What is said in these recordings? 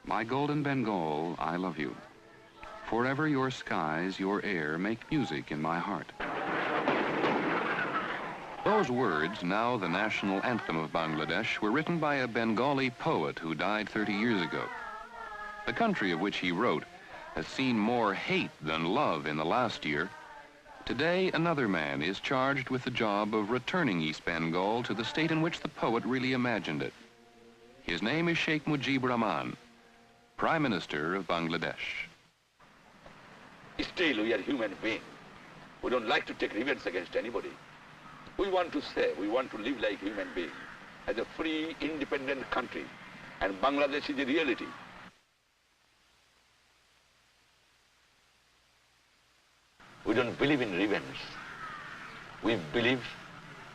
My golden Bengal, I love you. Forever your skies, your air make music in my heart. Those words, now the national anthem of Bangladesh, were written by a Bengali poet who died 30 years ago. The country of which he wrote has seen more hate than love in the last year. Today, another man is charged with the job of returning East Bengal to the state in which the poet really imagined it. His name is Sheikh Mujibur Rahman, Prime Minister of Bangladesh. Still, we are human beings. We don't like to take revenge against anybody. We want to say, we want to live like human beings, as a free, independent country. And Bangladesh is a reality. We don't believe in revenge. We believe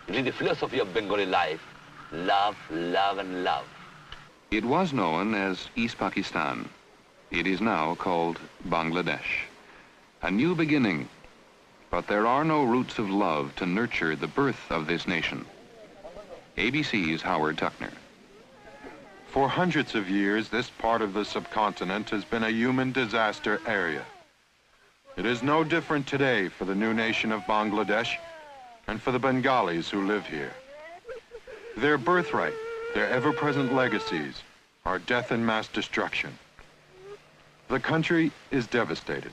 it is the philosophy of Bengali life, love, love, and love. It was known as East Pakistan. It is now called Bangladesh. A new beginning, but there are no roots of love to nurture the birth of this nation. ABC's Howard Tuckner. For hundreds of years, this part of the subcontinent has been a human disaster area. It is no different today for the new nation of Bangladesh and for the Bengalis who live here. Their birthright, their ever-present legacies, are death and mass destruction. The country is devastated.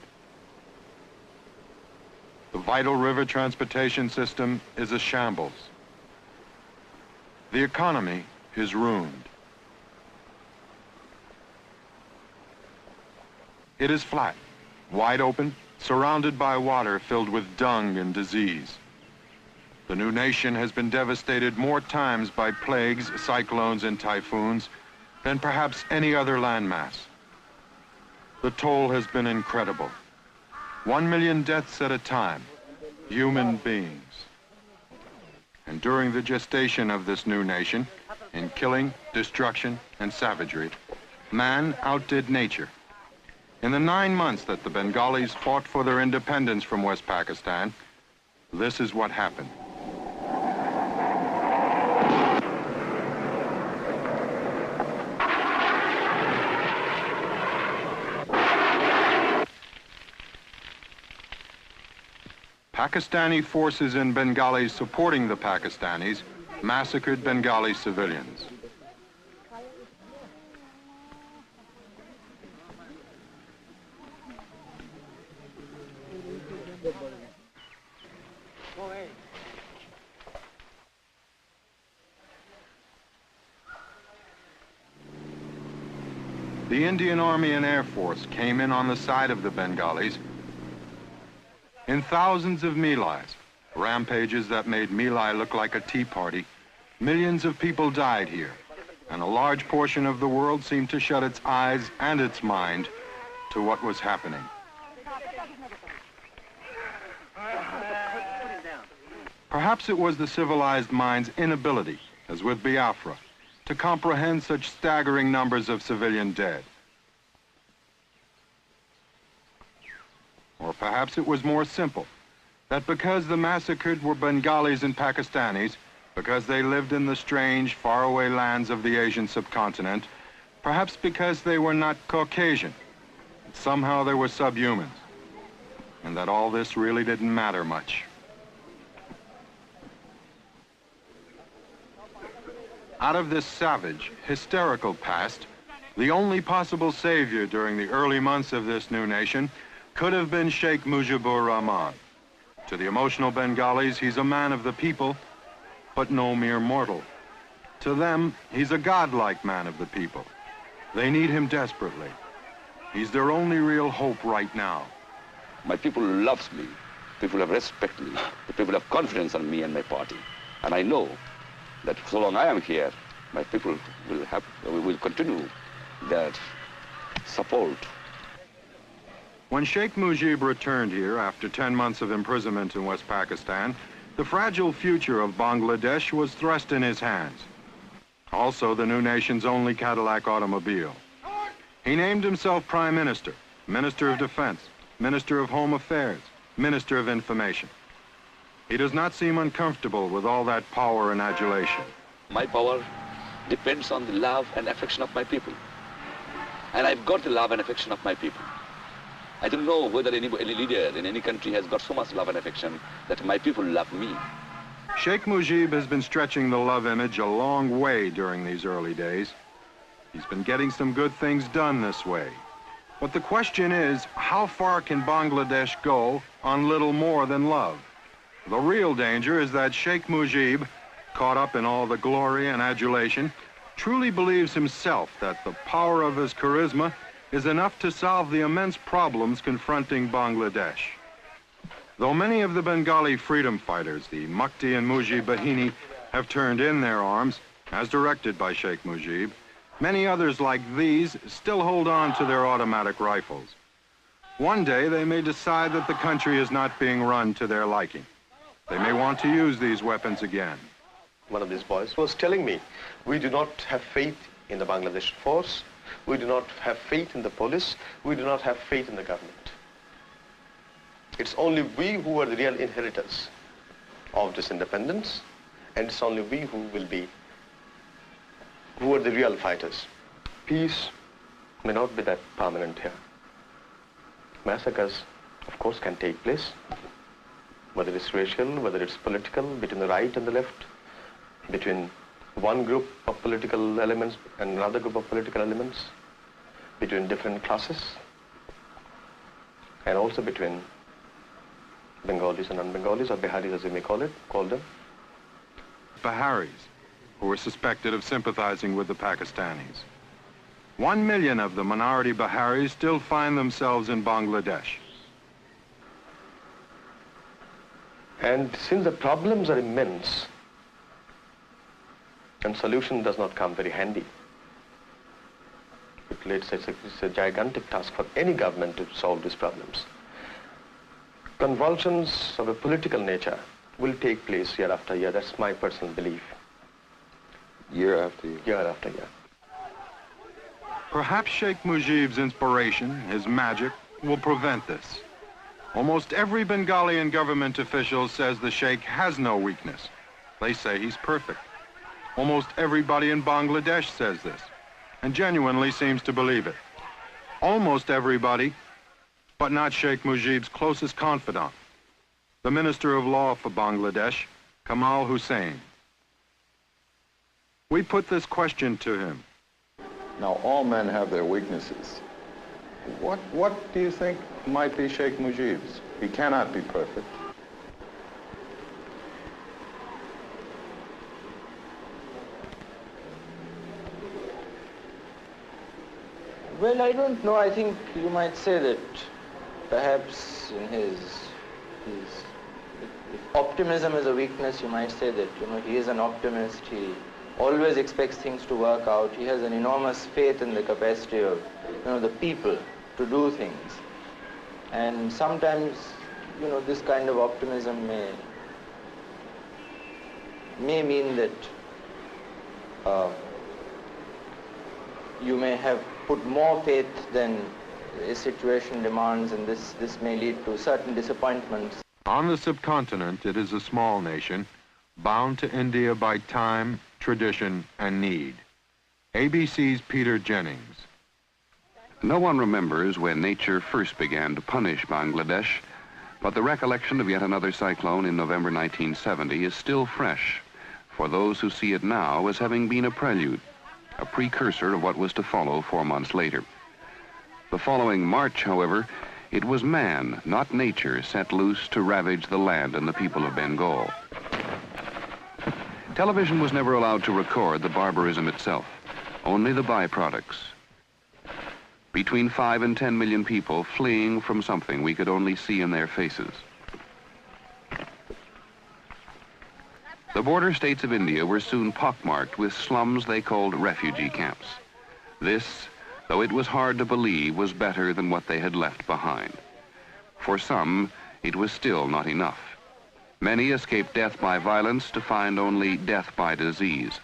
The vital river transportation system is a shambles. The economy is ruined. It is flat, wide open, surrounded by water filled with dung and disease. The new nation has been devastated more times by plagues, cyclones, and typhoons than perhaps any other landmass. The toll has been incredible. 1 million deaths at a time, human beings. And during the gestation of this new nation, in killing, destruction, and savagery, man outdid nature. In the 9 months that the Bengalis fought for their independence from West Pakistan, this is what happened. Pakistani forces in Bengali supporting the Pakistanis massacred Bengali civilians. The Indian Army and Air Force came in on the side of the Bengalis in thousands of Milis, rampages that made Mili look like a tea party. Millions of people died here, and a large portion of the world seemed to shut its eyes and its mind to what was happening. Perhaps it was the civilized mind's inability, as with Biafra, to comprehend such staggering numbers of civilian dead. Or perhaps it was more simple, that because the massacred were Bengalis and Pakistanis, because they lived in the strange, faraway lands of the Asian subcontinent, perhaps because they were not Caucasian, somehow they were subhumans, and that all this really didn't matter much. Out of this savage, hysterical past, the only possible savior during the early months of this new nation could have been Sheikh Mujibur Rahman. To the emotional Bengalis, he's a man of the people, but no mere mortal. To them, he's a godlike man of the people. They need him desperately. He's their only real hope right now. My people loves me. People have respect me. The people have confidence in me and my party. And I know that so long I am here, my people will continue their support. When Sheikh Mujib returned here after 10 months of imprisonment in West Pakistan, the fragile future of Bangladesh was thrust in his hands. Also, the new nation's only Cadillac automobile. He named himself Prime Minister, Minister of Defense, Minister of Home Affairs, Minister of Information. He does not seem uncomfortable with all that power and adulation. My power depends on the love and affection of my people. And I've got the love and affection of my people. I don't know whether any leader in any country has got so much love and affection that my people love me. Sheikh Mujib has been stretching the love image a long way during these early days. He's been getting some good things done this way. But the question is, how far can Bangladesh go on little more than love? The real danger is that Sheikh Mujib, caught up in all the glory and adulation, truly believes himself that the power of his charisma is enough to solve the immense problems confronting Bangladesh. Though many of the Bengali freedom fighters, the Mukti and Mujib Bahini, have turned in their arms, as directed by Sheikh Mujib, many others like these still hold on to their automatic rifles. One day they may decide that the country is not being run to their liking. They may want to use these weapons again. One of these boys was telling me, we do not have faith in the Bangladesh force, we do not have faith in the police, we do not have faith in the government. It's only we who are the real inheritors of this independence, and it's only we who are the real fighters. Peace may not be that permanent here. Massacres, of course, can take place, whether it's racial, whether it's political, between the right and the left, between one group of political elements and another group of political elements, between different classes, and also between Bengalis and non-Bengalis, or Biharis as we may call them. Biharis, who were suspected of sympathizing with the Pakistanis. 1 million of the minority Biharis still find themselves in Bangladesh. And since the problems are immense, and solution does not come very handy, it's a gigantic task for any government to solve these problems. Convulsions of a political nature will take place year after year. That's my personal belief. Year after year. Year after year. Perhaps Sheikh Mujib's inspiration, his magic, will prevent this. Almost every Bengali government official says the Sheikh has no weakness. They say he's perfect. Almost everybody in Bangladesh says this, and genuinely seems to believe it. Almost everybody, but not Sheikh Mujib's closest confidant, the Minister of Law for Bangladesh, Kamal Hussein. We put this question to him. Now, all men have their weaknesses. What do you think might be Sheikh Mujib's? He cannot be perfect. Well, I don't know. I think you might say that perhaps in his if optimism is a weakness, you might say that, he is an optimist. He always expects things to work out. He has an enormous faith in the capacity of, the people to do things. And sometimes, this kind of optimism may mean that you may have put more faith than a situation demands, and this may lead to certain disappointments. On the subcontinent, it is a small nation, bound to India by time, tradition, and need. ABC's Peter Jennings. No one remembers when nature first began to punish Bangladesh, but the recollection of yet another cyclone in November 1970 is still fresh for those who see it now as having been a prelude, a precursor of what was to follow 4 months later. The following March, however, it was man, not nature, set loose to ravage the land and the people of Bengal. Television was never allowed to record the barbarism itself, only the byproducts. Between 5 and 10 million people fleeing from something we could only see in their faces. The border states of India were soon pockmarked with slums they called refugee camps. This, though it was hard to believe, was better than what they had left behind. For some, it was still not enough. Many escaped death by violence to find only death by disease.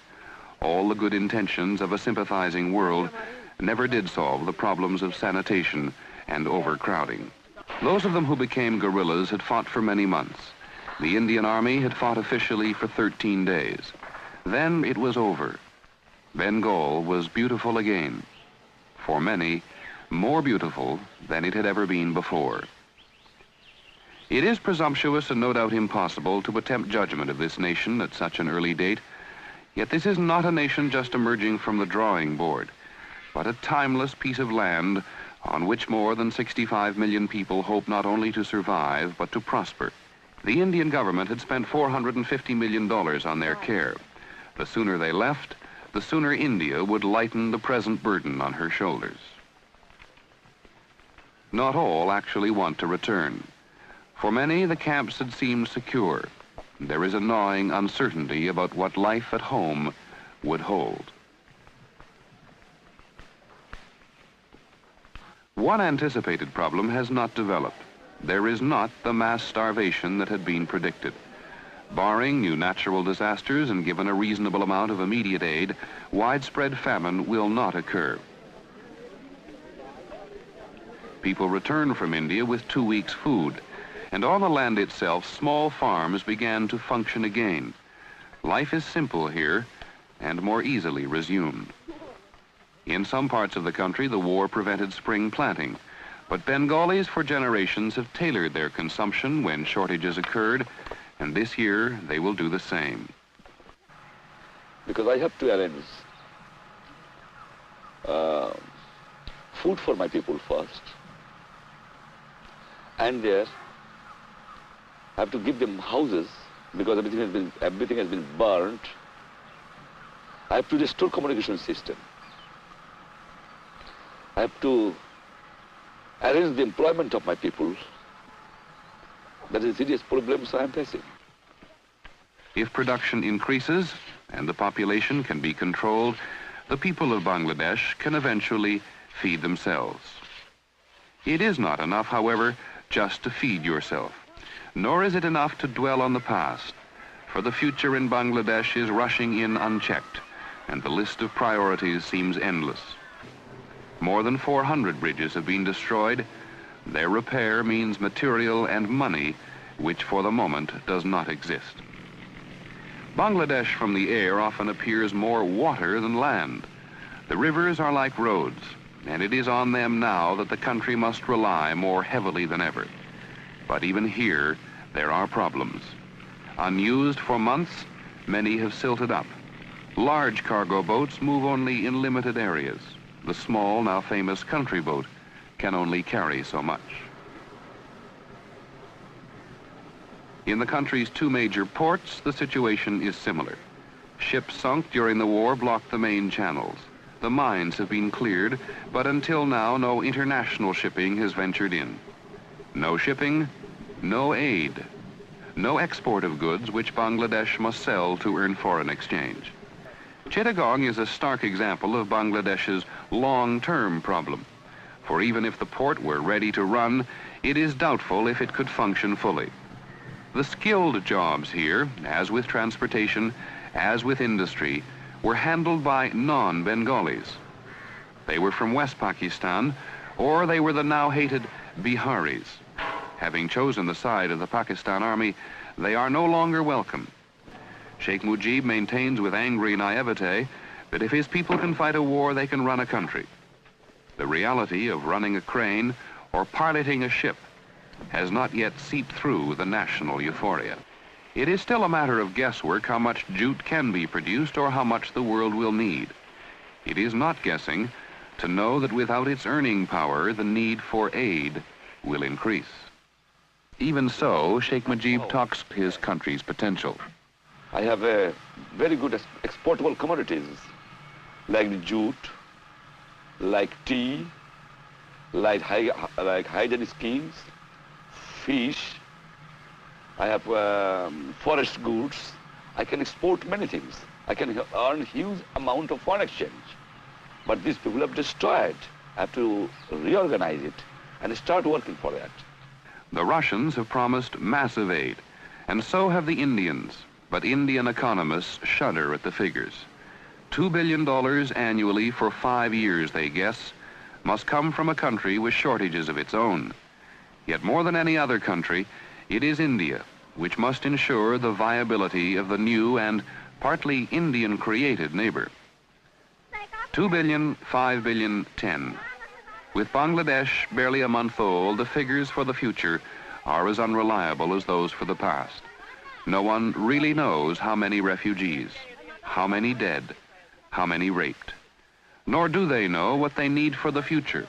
All the good intentions of a sympathizing world never did solve the problems of sanitation and overcrowding. Those of them who became guerrillas had fought for many months. The Indian Army had fought officially for 13 days. Then it was over. Bengal was beautiful again. for many, more beautiful than it had ever been before. It is presumptuous and no doubt impossible to attempt judgment of this nation at such an early date, yet this is not a nation just emerging from the drawing board, but a timeless piece of land on which more than 65 million people hope not only to survive, but to prosper. The Indian government had spent $450 million on their care. The sooner they left, the sooner India would lighten the present burden on her shoulders. Not all actually want to return. For many, the camps had seemed secure. There is a gnawing uncertainty about what life at home would hold. One anticipated problem has not developed. There is not the mass starvation that had been predicted. Barring new natural disasters and given a reasonable amount of immediate aid, widespread famine will not occur. People return from India with 2 weeks' food, and on the land itself, small farms began to function again. Life is simple here and more easily resumed. In some parts of the country, the war prevented spring planting, but Bengalis for generations have tailored their consumption when shortages occurred, and this year they will do the same. Because I have to arrange food for my people first, and there I have to give them houses because everything has been burnt. I have to restore communication system. I have to arrange the employment of my people. That is serious problems I am facing. If production increases and the population can be controlled, the people of Bangladesh can eventually feed themselves. It is not enough, however, just to feed yourself, nor is it enough to dwell on the past, for the future in Bangladesh is rushing in unchecked, and the list of priorities seems endless. More than 400 bridges have been destroyed. Their repair means material and money, which for the moment does not exist. Bangladesh from the air often appears more water than land. The rivers are like roads, and it is on them now that the country must rely more heavily than ever. But even here, there are problems. Unused for months, many have silted up. Large cargo boats move only in limited areas. The small, now famous country boat can only carry so much. In the country's 2 major ports, the situation is similar. Ships sunk during the war blocked the main channels. The mines have been cleared, but until now, no international shipping has ventured in. No shipping, no aid, no export of goods which Bangladesh must sell to earn foreign exchange. Chittagong is a stark example of Bangladesh's long-term problem, for even if the port were ready to run, it is doubtful if it could function fully. The skilled jobs here, as with transportation, as with industry, were handled by non-Bengalis. They were from West Pakistan, or they were the now hated Biharis. Having chosen the side of the Pakistan army, they are no longer welcome. Sheikh Mujib maintains with angry naivete that if his people can fight a war, they can run a country. The reality of running a crane or piloting a ship has not yet seeped through the national euphoria. It is still a matter of guesswork how much jute can be produced or how much the world will need. It is not guessing to know that without its earning power, the need for aid will increase. Even so, Sheikh Mujib talks his country's potential. I have a very good exportable commodities like jute, like tea, like hygiene schemes, fish. I have forest goods. I can export many things. I can earn huge amount of foreign exchange. But these people have destroyed. I have to reorganize it and start working for that. The Russians have promised massive aid, and so have the Indians. But Indian economists shudder at the figures. $2 billion annually for 5 years, they guess, must come from a country with shortages of its own. Yet more than any other country, it is India which must ensure the viability of the new and partly Indian-created neighbor. 2 billion, 5 billion, 10. With Bangladesh barely a month old, the figures for the future are as unreliable as those for the past. No one really knows how many refugees, how many dead, how many raped. Nor do they know what they need for the future,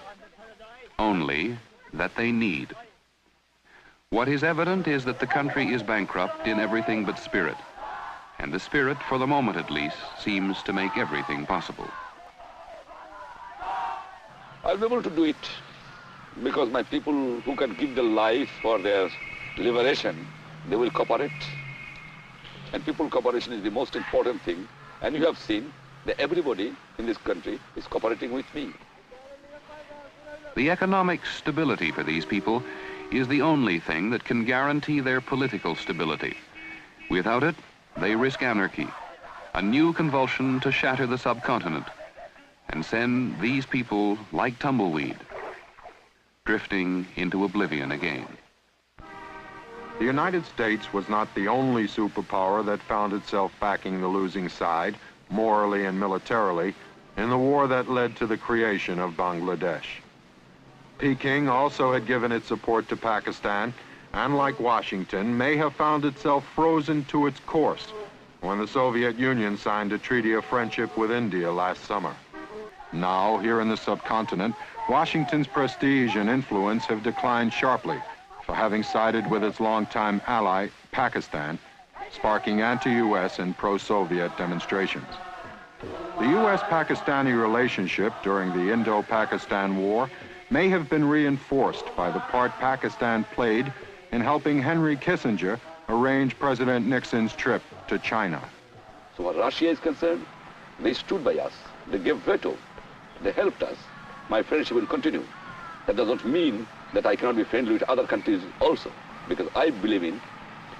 only that they need. What is evident is that the country is bankrupt in everything but spirit, and the spirit, for the moment at least, seems to make everything possible. I'll be able to do it because my people who can give their life for their liberation, they will cooperate. And people cooperation is the most important thing. And you have seen that everybody in this country is cooperating with me. The economic stability for these people is the only thing that can guarantee their political stability. Without it, they risk anarchy, a new convulsion to shatter the subcontinent and send these people like tumbleweed, drifting into oblivion again. The United States was not the only superpower that found itself backing the losing side, morally and militarily, in the war that led to the creation of Bangladesh. Peking also had given its support to Pakistan, and like Washington, may have found itself frozen to its course when the Soviet Union signed a treaty of friendship with India last summer. Now, here in the subcontinent, Washington's prestige and influence have declined sharply for having sided with its longtime ally, Pakistan, sparking anti-U.S. and pro-Soviet demonstrations. The U.S.-Pakistani relationship during the Indo-Pakistan War may have been reinforced by the part Pakistan played in helping Henry Kissinger arrange President Nixon's trip to China. So what Russia is concerned, they stood by us. They gave veto. They helped us. My friendship will continue. That does not mean that I cannot be friendly with other countries also, because I believe in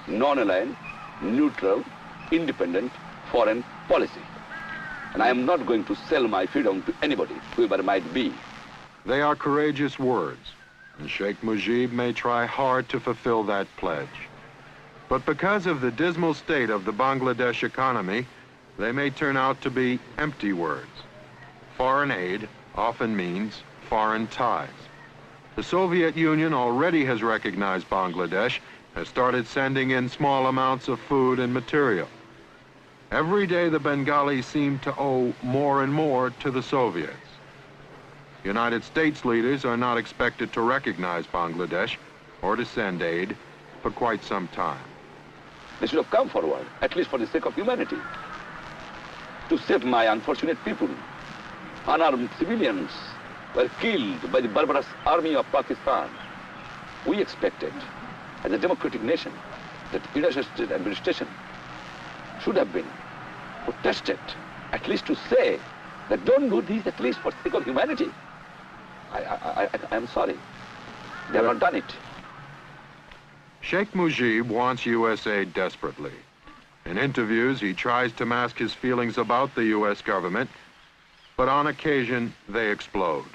non-aligned, neutral, independent foreign policy. And I am not going to sell my freedom to anybody, whoever it might be. They are courageous words, and Sheikh Mujib may try hard to fulfill that pledge. But because of the dismal state of the Bangladesh economy, they may turn out to be empty words. Foreign aid often means foreign ties. The Soviet Union already has recognized Bangladesh, has started sending in small amounts of food and material. Every day the Bengalis seem to owe more and more to the Soviets. United States leaders are not expected to recognize Bangladesh or to send aid for quite some time. They should have come forward, at least for the sake of humanity, to save my unfortunate people. Unarmed civilians were killed by the barbarous army of Pakistan. We expected, as a democratic nation, that the United States administration should have been protested, at least to say that don't do this at least for the sake of humanity. I am sorry. They have not done it. Sheikh Mujib wants U.S. aid desperately. In interviews, he tries to mask his feelings about the U.S. government, but on occasion, they explode.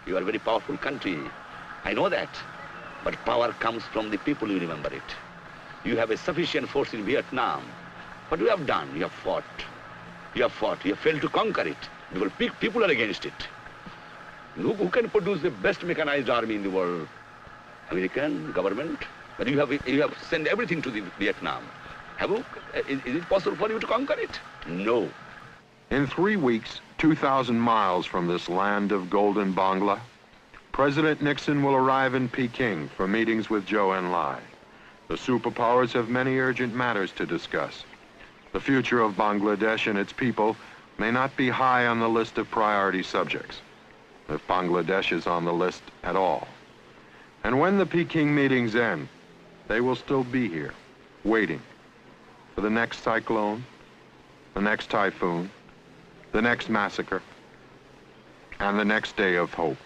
You are a very powerful country. I know that. But power comes from the people, you remember it. You have a sufficient force in Vietnam. What you have done? You have fought. You have fought. You have failed to conquer it. People are against it. Who can produce the best mechanized army in the world? American government. But you have sent everything to the Vietnam. Is it possible for you to conquer it? No. In 3 weeks, 2,000 miles from this land of golden Bangla, President Nixon will arrive in Peking for meetings with Zhou Enlai. The superpowers have many urgent matters to discuss. The future of Bangladesh and its people may not be high on the list of priority subjects, if Bangladesh is on the list at all. And when the Peking meetings end, they will still be here, waiting for the next cyclone, the next typhoon, the next massacre, and the next day of hope.